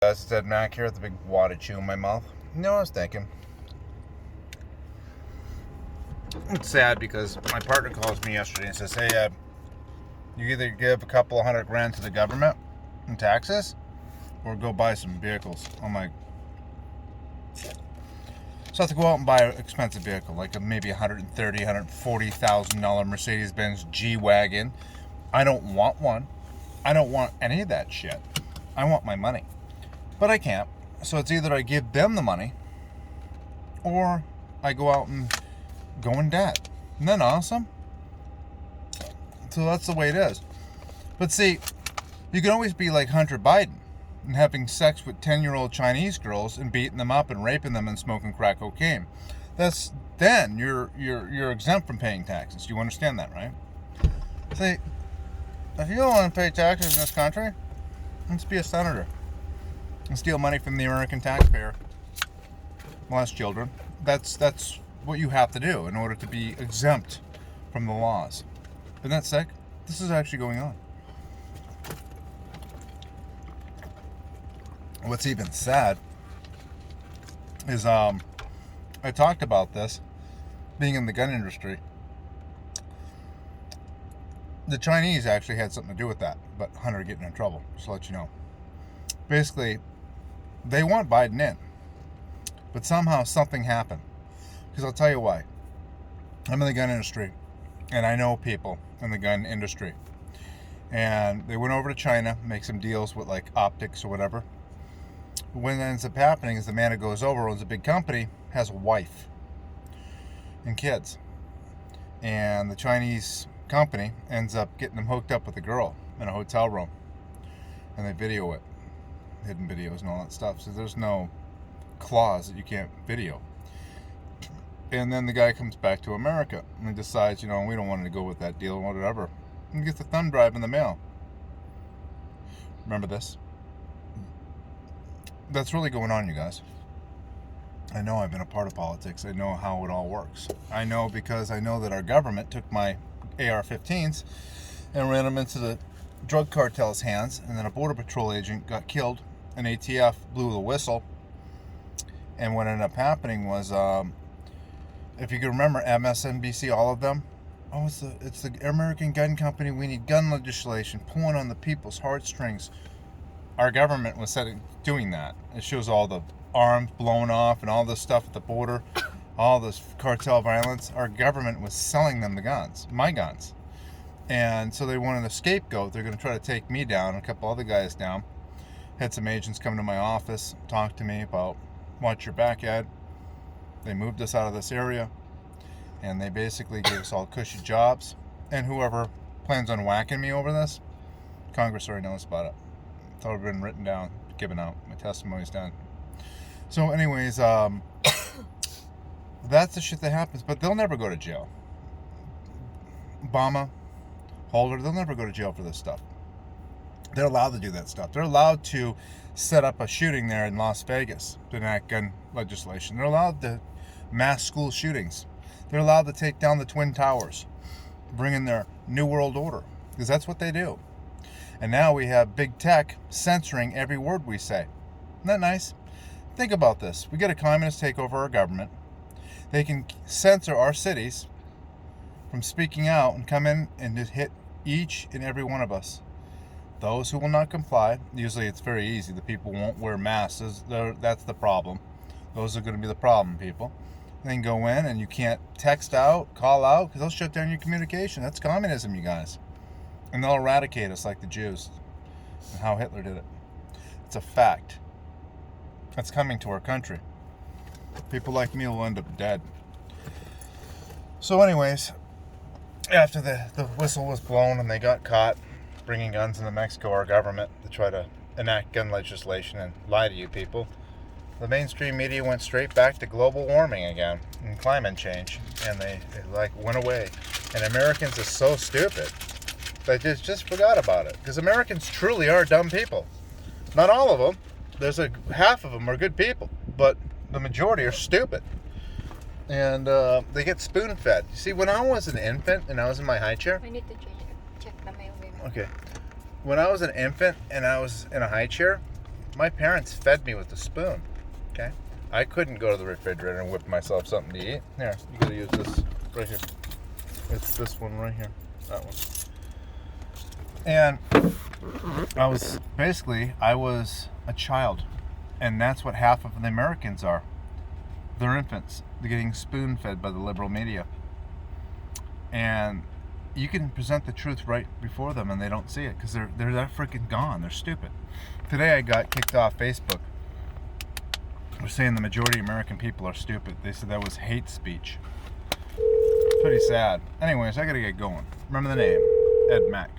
It's Ed Mac here with the big wad of chew in my mouth. You know what I was thinking? It's sad because my partner calls me yesterday and says, hey, you either give a couple of $100,000 to the government in taxes or go buy some vehicles. I'm like, so I have to go out and buy an expensive vehicle, like maybe $130,000, $140,000 Mercedes-Benz G-Wagon. I don't want one. I don't want any of that shit. I want my money. But I can't. So it's either I give them the money or I go out and go in debt. Isn't that awesome? So that's the way it is. But see, you can always be like Hunter Biden and having sex with 10-year-old Chinese girls and beating them up and raping them and smoking crack cocaine. Then you're exempt from paying taxes. You understand that, right? See, if you don't want to pay taxes in this country, let's be a senator and steal money from the American taxpayer, molest children. That's what you have to do in order to be exempt from the laws. Isn't that sick? This is actually going on. What's even sad is I talked about this being in the gun industry. The Chinese actually had something to do with that, but Hunter getting in trouble, just to let you know. Basically, they want Biden in, but somehow something happened. Because I'll tell you why. I'm in the gun industry, and I know people in the gun industry. And they went over to China, make some deals with like optics or whatever. What ends up happening is the man who goes over, owns a big company, has a wife and kids. And the Chinese company ends up getting them hooked up with a girl in a hotel room. And they video it. Hidden videos and all that stuff. So there's no clause that you can't video. And then the guy comes back to America and he decides, we don't want to go with that deal or whatever. And gets the thumb drive in the mail. Remember this? That's really going on, you guys. I know I've been a part of politics. I know how it all works. I know because I know that our government took my AR-15s and ran them into the drug cartel's hands, and then a border patrol agent got killed. An ATF blew the whistle, and what ended up happening was, if you can remember MSNBC, all of them, it's the American Gun Company. We need gun legislation, pulling on the people's heartstrings. Our government was doing that. It shows all the arms blown off and all this stuff at the border, all this cartel violence. Our government was selling them the guns, my guns. And so they wanted a scapegoat. They're going to try to take me down, a couple other guys down. Had some agents come to my office, talk to me about, watch your back, Ed. They moved us out of this area, and they basically gave us all cushy jobs. And whoever plans on whacking me over this, Congress already knows about it. It's already been written down, given out. My testimony's done. So anyways, that's the shit that happens. But they'll never go to jail. Obama, Holder, they'll never go to jail for this stuff. They're allowed to do that stuff. They're allowed to set up a shooting there in Las Vegas to enact gun legislation. They're allowed to mass school shootings. They're allowed to take down the Twin Towers, bring in their New World Order, because that's what they do. And now we have big tech censoring every word we say. Isn't that nice? Think about this. We get a communist take over our government. They can censor our cities from speaking out and come in and just hit each and every one of us. Those who will not comply, usually it's very easy. The people won't wear masks. That's the problem. Those are going to be the problem, people. Then go in and you can't text out, call out, because they'll shut down your communication. That's communism, you guys. And they'll eradicate us like the Jews. And how Hitler did it. It's a fact. That's coming to our country. People like me will end up dead. So anyways, after the whistle was blown and they got caught bringing guns into Mexico, our government, to try to enact gun legislation and lie to you people, the mainstream media went straight back to global warming again and climate change, and they went away. And Americans are so stupid. They just forgot about it. Because Americans truly are dumb people. Not all of them. There's half of them are good people, but the majority are stupid. And they get spoon-fed. You see, when I was an infant and I was in my high chair... I need to check the mail. Okay. When I was an infant and I was in a high chair, my parents fed me with a spoon. Okay, I couldn't go to the refrigerator and whip myself something to eat. Here, you gotta use this right here. It's this one right here. That one. And I was a child, and that's what half of the Americans are. They're infants. They're getting spoon-fed by the liberal media. And you can present the truth right before them and they don't see it because they're that freaking gone. They're stupid. Today I got kicked off Facebook. They're saying the majority of American people are stupid. They said that was hate speech. Pretty sad. Anyways, I gotta get going. Remember the name, Ed Mack.